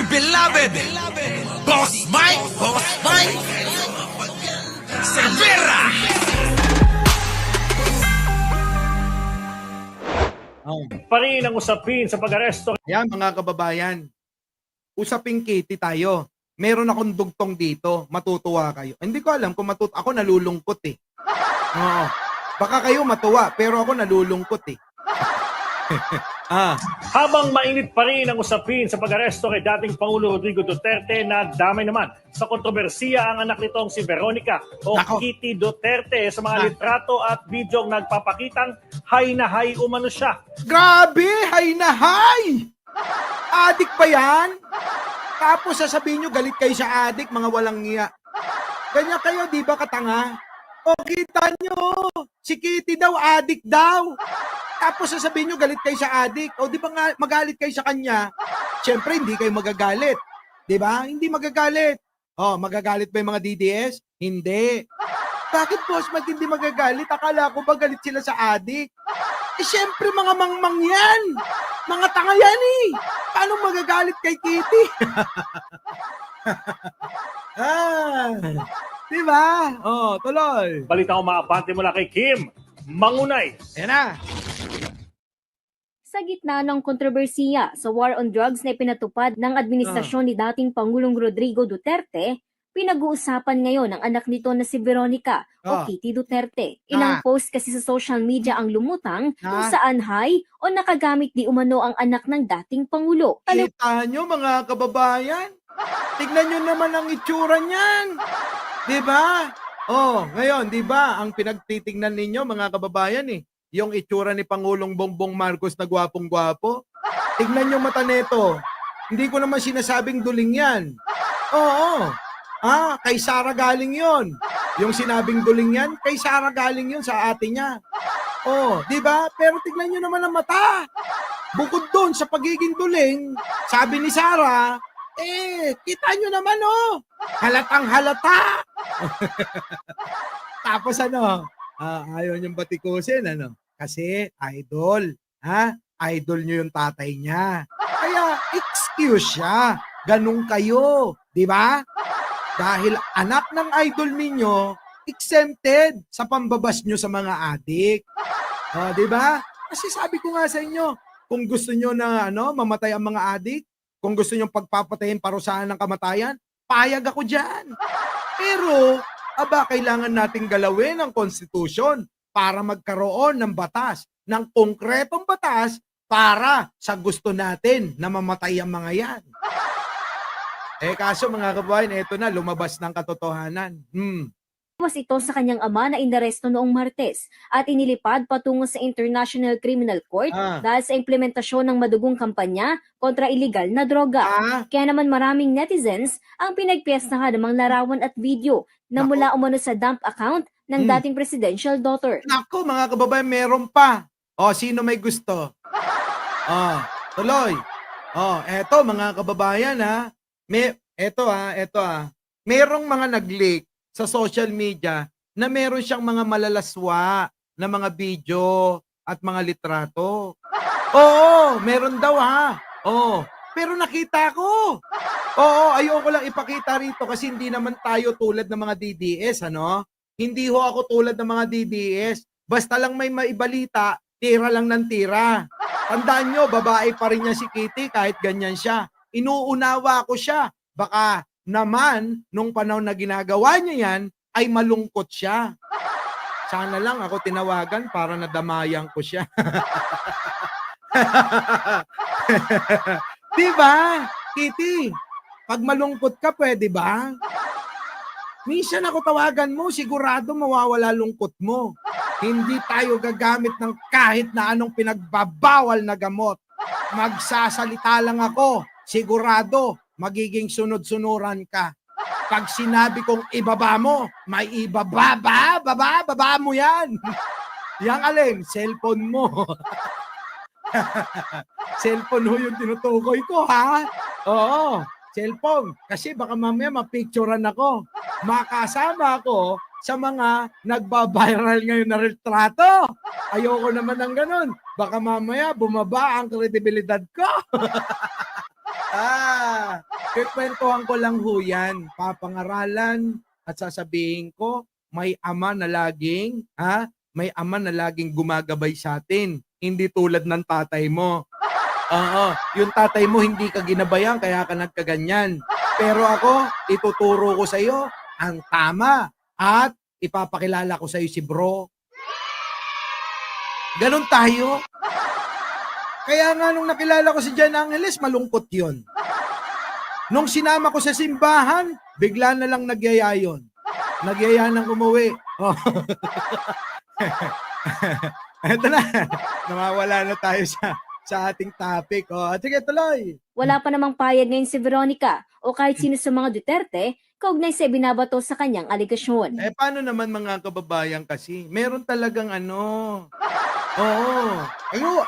beloved Boss Mike Cervera. Pa rin ang usapin sa pag-aresto. Yan mga kababayan, usaping Kitty tayo. Meron akong dugtong dito, matutuwa kayo. Hindi ko alam kung ako nalulungkot eh. Oo. Baka kayo matuwa, pero ako nalulungkot eh. Habang mainit pa rin ang usapin sa pag-aresto kay dating Pangulo Rodrigo Duterte, na damay naman sa kontrobersiya ang anak nitong si Veronica o Nako. Kitty Duterte sa mga litrato at bidyong nagpapakitang hay na hay umano siya. Grabe, hay na hay! Adik pa yan? Tapos sasabihin nyo, galit kayo sa adik, mga walang ngiya. Ganyan kayo, di ba katanga? O kita nyo, si Kitty daw, adik daw. Tapos sasabihin nyo, galit kayo sa adik. O di ba nga, magalit kayo sa kanya? Siyempre, hindi kayo magagalit. Di ba? Hindi magagalit. O, magagalit ba yung mga DDS? Hindi. Bakit boss, hindi magagalit? Akala ko ba galit sila sa adik? Eh, siyempre, mga mangmang yan. Mga tanga yan eh. Paano magagalit kay Kitty? Di ba? Oh, tuloy. Balita ko maabante mula kay Kim Mangunay. Ayan na. Sa gitna ng kontrobersiya sa war on drugs na ipinatupad ng administrasyon ni dating Pangulong Rodrigo Duterte, pinag-uusapan ngayon ang anak nito na si Veronica o Kitty Duterte. Ilang post kasi sa social media ang lumutang kung saan hay o nakagamit di umano ang anak ng dating Pangulo. Kita nyo mga kababayan? Tignan nyo naman ang itsura niyan. Di ba? Oh, ngayon, di ba, ang pinagtitignan ninyo mga kababayan eh, yung itsura ni Pangulong Bongbong Marcos na gwapong-gwapo. Tignan nyo mata neto. Hindi ko naman sinasabing duling yan. Oo. Kay Sara galing yon. Yung sinabing duling yan, kay Sara galing yon sa ate niya. Oh, di ba? Pero tignan nyo naman ang mata. Bukod doon sa pagiging duling, sabi ni Sara, kita nyo naman halatang halata. Tapos ayaw niyong batikusin, kasi idol, idol nyo yung tatay niya. Kaya excuse siya, ganun kayo, di ba? Dahil anak ng idol ninyo, exempted sa pambabas nyo sa mga adik. Di ba? Kasi sabi ko nga sa inyo, kung gusto nyo na mamatay ang mga adik, kung gusto nyo pagpapatayin parusahan ng kamatayan, payag ako dyan. Pero, kailangan nating galawin ang konstitusyon para magkaroon ng batas, ng konkretong batas para sa gusto natin na mamatay ang mga yan. Kaso mga kababayan, eto na, lumabas ng katotohanan. Mas ito sa kanyang ama na inaresto noong Martes at inilipad patungo sa International Criminal Court dahil sa implementasyon ng madugong kampanya kontra iligal na droga. Kaya naman maraming netizens ang pinagpiestahan ng mga larawan at video na mula umano sa dump account ng dating presidential daughter. Naku, mga kababayan, meron pa. Sino may gusto? Tuloy. Eto mga kababayan eto merong mga nag-leak sa social media na meron siyang mga malalaswa na mga video at mga litrato. Oo, meron daw pero nakita ko. Ayoko lang ipakita rito kasi hindi naman tayo tulad ng mga DDS, Hindi ho ako tulad ng mga DDS. Basta lang may maibalita, tira lang ng tira. Tandaan nyo, babae pa rin niya si Kitty kahit ganyan siya. Inuunawa ko siya. Baka naman, nung panahon na ginagawa niya yan, ay malungkot siya. Sana lang ako tinawagan para nadamayan ko siya. Diba, Kitty? Pag malungkot ka, pwede ba? Minsan ako tawagan mo, sigurado mawawala lungkot mo. Hindi tayo gagamit ng kahit na anong pinagbabawal na gamot. Magsasalita lang ako, sigurado magiging sunod-sunuran ka. Pag sinabi kong ibaba mo, may baba mo yan. Yang alin, cellphone mo. Cellphone ho yung tinutukoy ko, Oo, cellphone. Kasi baka mamaya mapicturean ako. Makasama ako sa mga nagba-viral ngayon na retrato. Ayoko naman ng ganun. Baka mamaya bumaba ang kredibilidad ko. Kikwentuhan ko lang ho yan. Papangaralan at sasabihin ko, may ama na laging, may ama na laging gumagabay sa atin. Hindi tulad ng tatay mo. Oo, yung tatay mo hindi ka ginabayan kaya ka nagkaganyan. Pero ako, ituturo ko sa iyo ang tama at ipapakilala ko sa iyo si bro. Ganon tayo. Kaya nga nung nakilala ko si Jan Angeles, malungkot yun. Nung sinama ko sa simbahan, bigla na lang nagyaya yun. Nagyaya nang umuwi. Oh. Eto na. Nawawala na tayo sa ating topic. Oh, sige, tuloy. Wala pa namang payag ngayon si Veronica o kahit sino sa mga Duterte kaugnay sa binabato sa kanyang aligasyon. Paano naman mga kababayan kasi? Meron talagang Oo.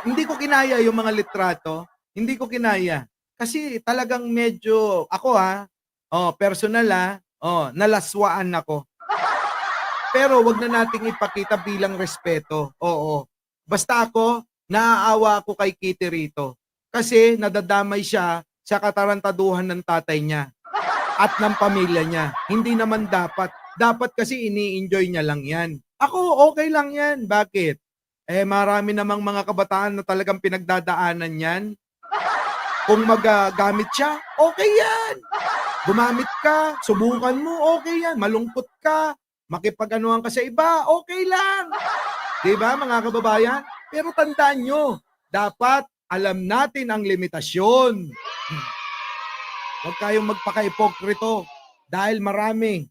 Hindi ko kinaya yung mga litrato. Hindi ko kinaya. Kasi talagang medyo, ako personal nalaswaan ako. Pero wag na nating ipakita bilang respeto. Oo. Basta ako, naaawa ako kay Kitty rito. Kasi nadadamay siya sa katarantaduhan ng tatay niya at ng pamilya niya. Hindi naman dapat. Dapat kasi ini-enjoy niya lang yan. Ako, okay lang yan. Bakit? Marami namang mga kabataan na talagang pinagdadaanan yan. Kung magagamit siya, okay yan. Gumamit ka, subukan mo, okay yan. Malungkot ka, makipag-anuhan ka sa iba, okay lang. Diba mga kababayan? Pero tandaan nyo, dapat alam natin ang limitasyon. Huwag kayong magpaka-ipokrito dahil marami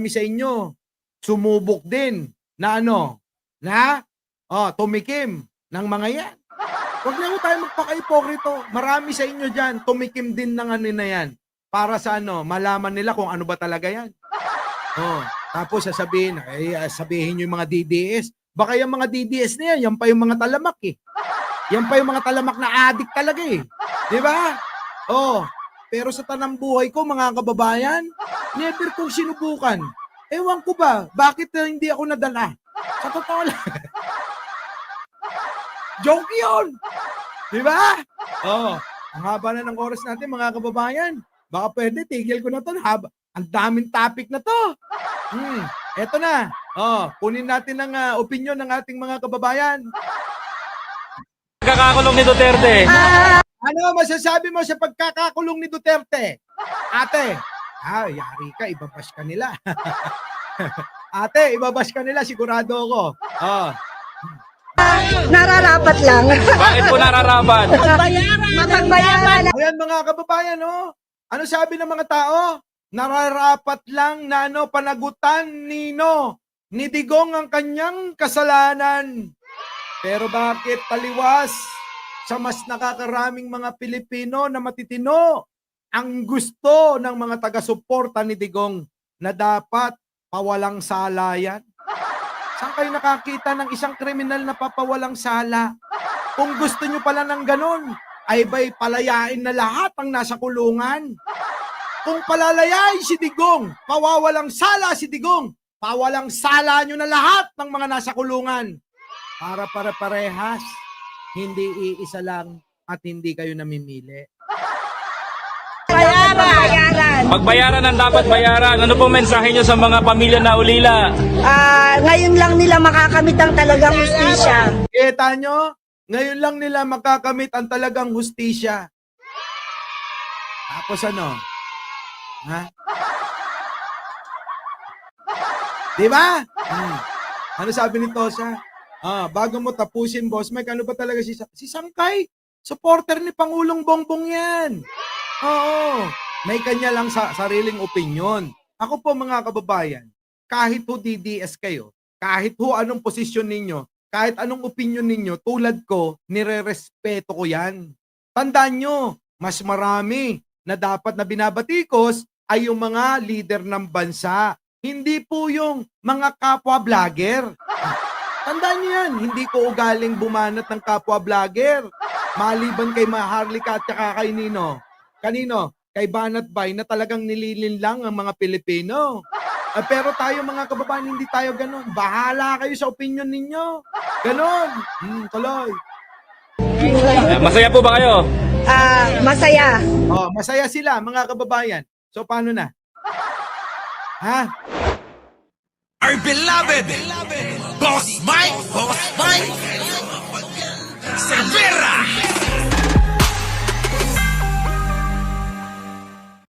sa inyo sumubok din na tumikim ng mga yan. Huwag na tayo magpaka-ipokrito. Marami sa inyo dyan, tumikim din ng na yan. Para sa malaman nila kung ano ba talaga yan. Tapos sabihin nyo yung mga DDS. Baka yung mga DDS na yan pa yung mga talamak eh. Yan pa yung mga talamak na adik talaga eh. Di ba? Pero sa tanang buhay ko, mga kababayan, never kong sinubukan. Ewan ko ba, bakit hindi ako nadala? Sa totoo lang. Joke yun! Di ba? Ang haba na ng oras natin, mga kababayan. Baka pwede, tigil ko na to. Ang daming topic na to. Eto na. Kunin natin ang opinion ng ating mga kababayan. Pagkakakulong ni Duterte. Ano masasabi mo sa pagkakakulong ni Duterte? Ate, yari ka, ibabash ka nila. Ate, ibabash ka nila, sigurado ako. Nararapat lang. Bakit po nararapat? Mapagbayaran. Ayan mga kababayan, ano sabi ng mga tao? Nararapat lang na panagutan ni Digong ang kanyang kasalanan. Pero bakit taliwas sa mas nakakaraming mga Pilipino na matitino ang gusto ng mga taga-suporta ni Digong na dapat pawalang sala yan? Saan kayo nakakita ng isang kriminal na papawalang sala? Kung gusto nyo pala ng ganon, ay ba'y palayain na lahat ang nasa kulungan? Kung palalayain si Digong, pawawalang sala si Digong, pawalang sala nyo na lahat ng mga nasa kulungan. Para parehas, hindi iisa lang at hindi kayo namimili. Pagbayaran ang dapat bayaran. Ano pong mensahe nyo sa mga pamilya na ulila? Ngayon lang nila makakamit ang talagang hustisya. Kita nyo? Ngayon lang nila makakamit ang talagang hustisya. Tapos Diba? Ano sabi ni Tosa? Bago mo tapusin, Boss Mike, ano ba talaga si Sangkay? Supporter ni Pangulong Bongbong yan. Oo. May kanya lang sariling opinyon. Ako po mga kababayan, kahit ho DDS kayo, kahit ho anong posisyon ninyo, kahit anong opinyon ninyo, tulad ko, nire-respeto ko yan. Tandaan nyo, mas marami na dapat na binabatikos ay yung mga leader ng bansa. Hindi po yung mga kapwa-vlogger. Tandaan nyo yan, hindi ko ugaling bumanat ng kapwa-vlogger. Maliban kay Maharlika at saka kay Nino. Kanino? Kay Banat Bay na talagang nililin lang ang mga Pilipino. Pero tayo mga kababayan, hindi tayo ganon. Bahala kayo sa opinion ninyo. Ganon. Tuloy. Masaya po ba kayo? masaya. Oh, masaya sila, mga kababayan. So, paano na? Ha? Our beloved